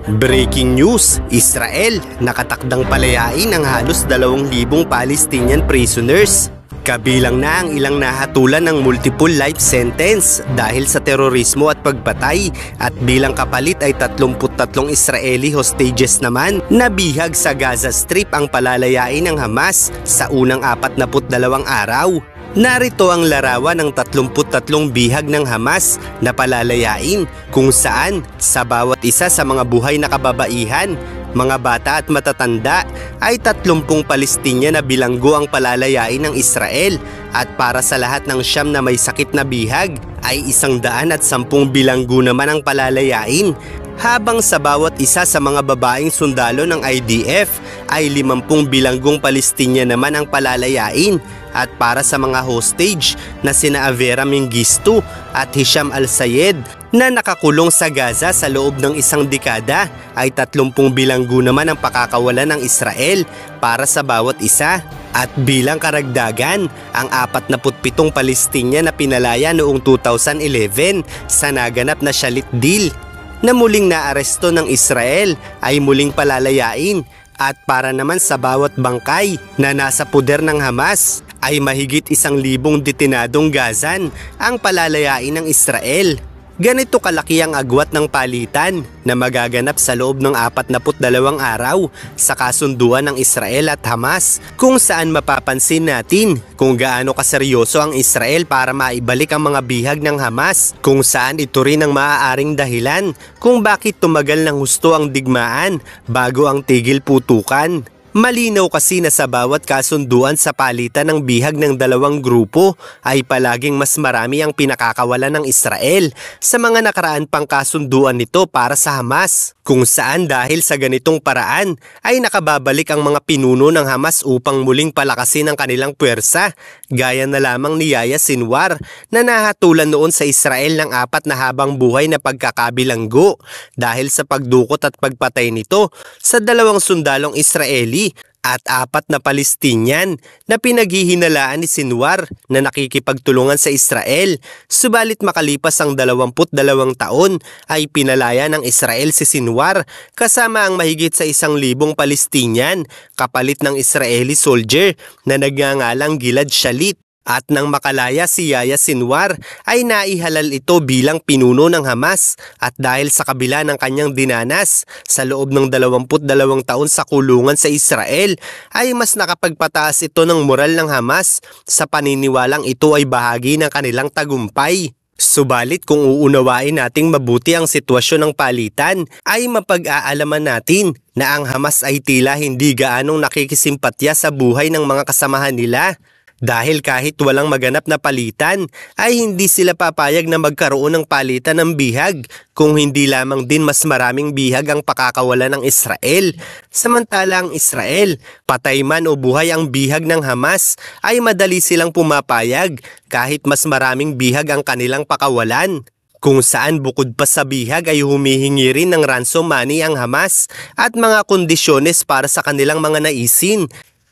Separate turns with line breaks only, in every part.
Breaking news, Israel nakatakdang palayain ang halos 2,000 Palestinian prisoners. Kabilang na ang ilang nahatulan ng multiple life sentence dahil sa terorismo at pagpatay, at bilang kapalit ay 33 Israeli hostages naman. Nabihag sa Gaza Strip ang palalayain ng Hamas sa unang 42 araw. Narito ang larawan ng 33 bihag ng Hamas na palalayain, kung saan sa bawat isa sa mga buhay na kababaihan, mga bata at matatanda ay 30 Palestinian na bilanggo ang palalayain ng Israel, at para sa lahat ng siyam na may sakit na bihag ay 110 bilanggo naman ang palalayain. Habang sa bawat isa sa mga babaeng sundalo ng IDF ay 50 bilanggong Palestinian naman ang palalayain. At para sa mga hostage na sina Avera Mengistu at Hisham al-Sayed na nakakulong sa Gaza sa loob ng isang dekada ay 30 bilanggo naman ang pakakawalan ng Israel para sa bawat isa. At bilang karagdagan, ang 47 Palestinian na pinalaya noong 2011 sa naganap na Shalit Deal na muling naaresto ng Israel ay muling palalayain. At para naman sa bawat bangkay na nasa puder ng Hamas ay mahigit 1,000 detenadong Gazan ang palalayain ng Israel. Ganito kalaki ang agwat ng palitan na magaganap sa loob ng 42 araw sa kasunduan ng Israel at Hamas, kung saan mapapansin natin kung gaano kaseryoso ang Israel para maibalik ang mga bihag ng Hamas, kung saan ito rin ang maaaring dahilan kung bakit tumagal ng husto ang digmaan bago ang tigil putukan. Malinaw kasi na sa bawat kasunduan sa palitan ng bihag ng dalawang grupo ay palaging mas marami ang pinakakawalan ng Israel sa mga nakaraan pang kasunduan nito para sa Hamas, kung saan dahil sa ganitong paraan ay nakababalik ang mga pinuno ng Hamas upang muling palakasin ang kanilang puwersa, gaya na lamang ni Yahya Sinwar na nahatulan noon sa Israel ng 4 na habang buhay na pagkakabilanggo dahil sa pagdukot at pagpatay nito sa 2 sundalong Israeli at 4 na Palestinian na pinaghihinalaan ni Sinwar na nakikipagtulungan sa Israel. Subalit makalipas ang 22 taon ay pinalaya ng Israel si Sinwar kasama ang mahigit sa 1,000 Palestinian kapalit ng Israeli soldier na nagngangalang Gilad Shalit. At nang makalaya si Yahya Sinwar ay naihalal ito bilang pinuno ng Hamas, at dahil sa kabila ng kanyang dinanas sa loob ng 22 taon sa kulungan sa Israel ay mas nakapagpataas ito ng moral ng Hamas sa paniniwalang ito ay bahagi ng kanilang tagumpay. Subalit kung uunawain nating mabuti ang sitwasyon ng palitan ay mapag-aalaman natin na ang Hamas ay tila hindi gaanong nakikisimpatya sa buhay ng mga kasamahan nila. Dahil kahit walang maganap na palitan ay hindi sila papayag na magkaroon ng palitan ng bihag kung hindi lamang din mas maraming bihag ang pakakawalan ng Israel. Samantala ang Israel, patay man o buhay ang bihag ng Hamas ay madali silang pumapayag kahit mas maraming bihag ang kanilang pakawalan. Kung saan bukod pa sa bihag ay humihingi rin ng ransom money ang Hamas at mga kondisyones para sa kanilang mga naisin.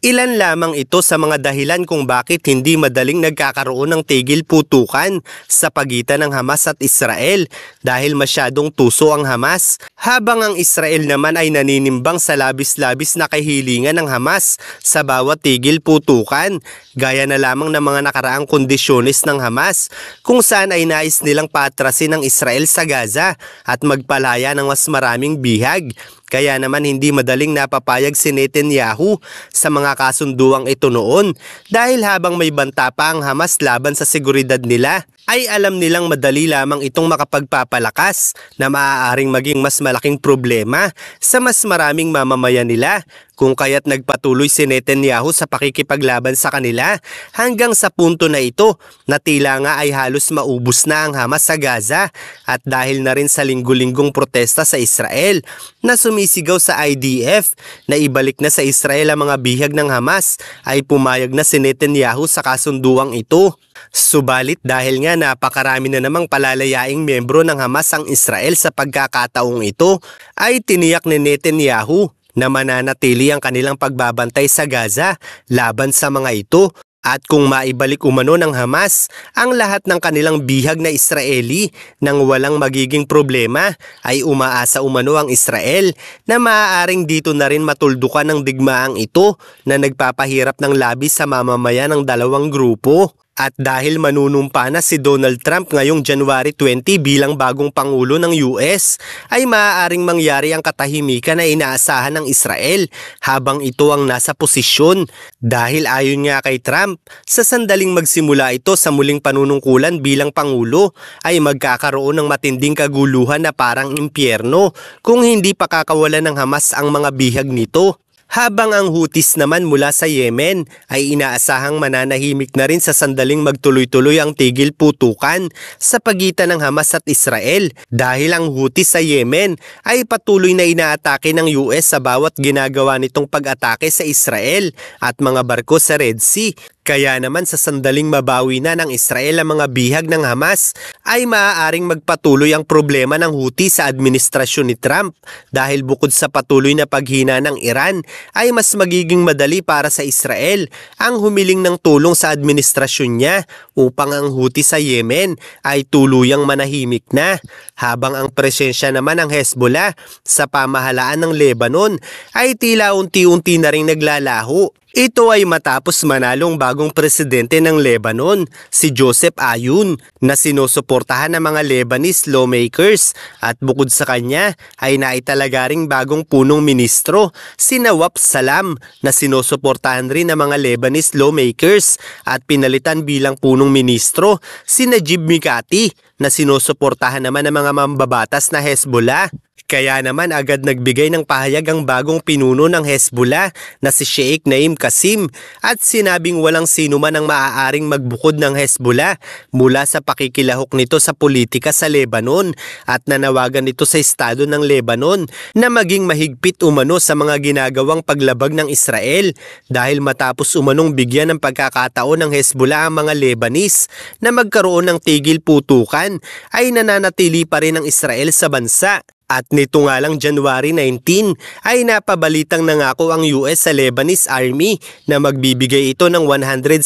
Ilan lamang ito sa mga dahilan kung bakit hindi madaling nagkakaroon ng tigil putukan sa pagitan ng Hamas at Israel, dahil masyadong tuso ang Hamas, habang ang Israel naman ay naninimbang sa labis-labis na kahilingan ng Hamas sa bawat tigil putukan, gaya na lamang ng mga nakaraang kondisyones ng Hamas kung saan ay nais nilang paatrasin ng Israel sa Gaza at magpalaya ng mas maraming bihag. Kaya naman hindi madaling napapayag si Netanyahu sa mga kasunduang ito noon, dahil habang may banta pa ang Hamas laban sa seguridad nila, ay alam nilang madali lamang itong makapagpapalakas na maaaring maging mas malaking problema sa mas maraming mamamayan nila, kung kaya't nagpatuloy si Netanyahu sa pakikipaglaban sa kanila hanggang sa punto na ito na tila nga ay halos maubos na ang Hamas sa Gaza. At dahil na rin sa linggo-linggong protesta sa Israel na sumisigaw sa IDF na ibalik na sa Israel ang mga bihag ng Hamas, ay pumayag na si Netanyahu sa kasunduang ito. Subalit dahil nga napakarami na namang palalayaing miyembro ng Hamas ang Israel sa pagkakataong ito, ay tiniyak ni Netanyahu na mananatili ang kanilang pagbabantay sa Gaza laban sa mga ito, At kung maibalik umano ng Hamas ang lahat ng kanilang bihag na Israeli nang walang magiging problema, ay umaasa umano ang Israel na maaaring dito na rin matuldukan ng digmaang ito na nagpapahirap ng labis sa mamamayan ng dalawang grupo. At dahil manunumpa na si Donald Trump ngayong January 20 bilang bagong Pangulo ng US, ay maaaring mangyari ang katahimikan na inaasahan ng Israel habang ito ang nasa posisyon. Dahil ayon nga kay Trump, sa sandaling magsimula ito sa muling panunungkulan bilang Pangulo, ay magkakaroon ng matinding kaguluhan na parang impyerno kung hindi pa kakawalan ng Hamas ang mga bihag nito. Habang ang Houthis naman mula sa Yemen ay inaasahang mananahimik na rin sa sandaling magtuloy-tuloy ang tigil putukan sa pagitan ng Hamas at Israel dahil ang Houthis sa Yemen ay patuloy na inaatake ng US sa bawat ginagawa nitong pag-atake sa Israel at mga barko sa Red Sea. Kaya naman sa sandaling mabawi na ng Israel ang mga bihag ng Hamas, ay maaaring magpatuloy ang problema ng Houthi sa administrasyon ni Trump dahil bukod sa patuloy na paghina ng Iran, ay mas magiging madali para sa Israel ang humiling ng tulong sa administrasyon niya upang ang Houthi sa Yemen ay tuluyang manahimik na, habang ang presensya naman ng Hezbollah sa pamahalaan ng Lebanon ay tila unti-unti na ring naglalaho. Ito ay matapos manalong bagong presidente ng Lebanon, si Joseph Aoun, na sinusuportahan ng mga Lebanese lawmakers, at bukod sa kanya ay naitalaga ring bagong punong ministro, si Nawaf Salam, na sinusuportahan rin ng mga Lebanese lawmakers, at pinalitan bilang punong ministro si Najib Mikati, na sinusuportahan naman ng mga mambabatas na Hezbollah. Kaya naman agad nagbigay ng pahayag ang bagong pinuno ng Hezbollah na si Sheikh Naim Qasim at sinabing walang sino man ang maaaring magbukod ng Hezbollah mula sa pakikilahok nito sa politika sa Lebanon, at nanawagan ito sa estado ng Lebanon na maging mahigpit umano sa mga ginagawang paglabag ng Israel dahil matapos umanong bigyan ng pagkakataon ng Hezbollah ang mga Lebanese na magkaroon ng tigil putukan, ay nananatili pa rin ang Israel sa bansa. At nito nga lang January 19 ay napabalitang nangako ang US sa Lebanese Army na magbibigay ito ng $117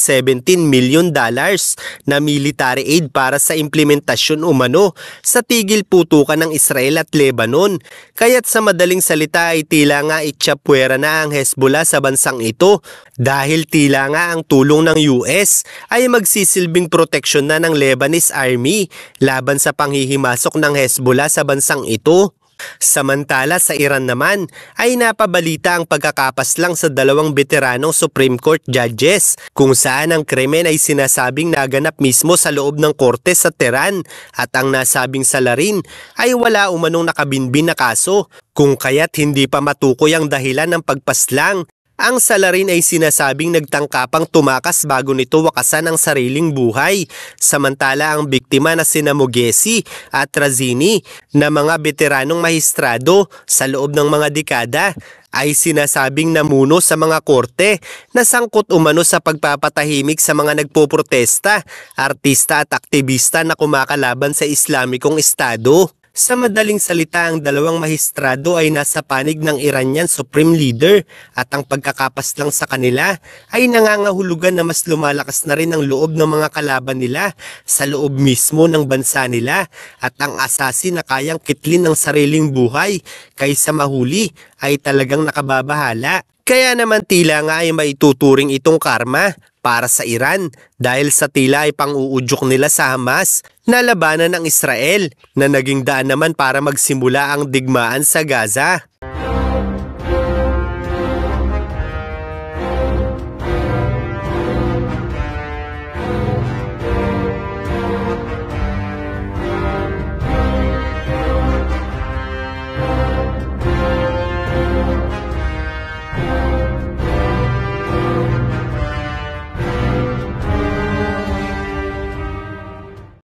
million na military aid para sa implementasyon umano sa tigil putukan ng Israel at Lebanon. Kaya't sa madaling salita ay tila nga itsapuwera na ang Hezbollah sa bansang ito dahil tila nga ang tulong ng US ay magsisilbing proteksyon na ng Lebanese Army laban sa panghihimasok ng Hezbollah sa bansang ito. Samantala sa Iran naman ay napabalita ang pagkakapas lang sa dalawang veteranong Supreme Court judges kung saan ang krimen ay sinasabing naganap mismo sa loob ng korte sa Tehran, at ang nasabing salarin ay wala umanong nakabinbin na kaso, kung kaya't hindi pa matukoy ang dahilan ng pagpaslang. Ang salarin ay sinasabing nagtangkapang tumakas bago nito wakasan ang sariling buhay. Samantala ang biktima na sina Moghezi at Razini na mga veteranong mahistrado sa loob ng mga dekada ay sinasabing namuno sa mga korte na sangkot umano sa pagpapatahimik sa mga nagpoprotesta, artista at aktivista na kumakalaban sa Islamikong Estado. Sa madaling salita, ang dalawang mahistrado ay nasa panig ng Iranian Supreme Leader, at ang pagkakapas lang sa kanila ay nangangahulugan na mas lumalakas na rin ang loob ng mga kalaban nila sa loob mismo ng bansa nila, at ang asasin na kayang kitlin ng sariling buhay kaysa mahuli ay talagang nakababahala. Kaya naman tila nga ay maituturing itong karma para sa Iran dahil sa tila ay pang-uudyok nila sa Hamas na labanan ng Israel na naging daan naman para magsimula ang digmaan sa Gaza.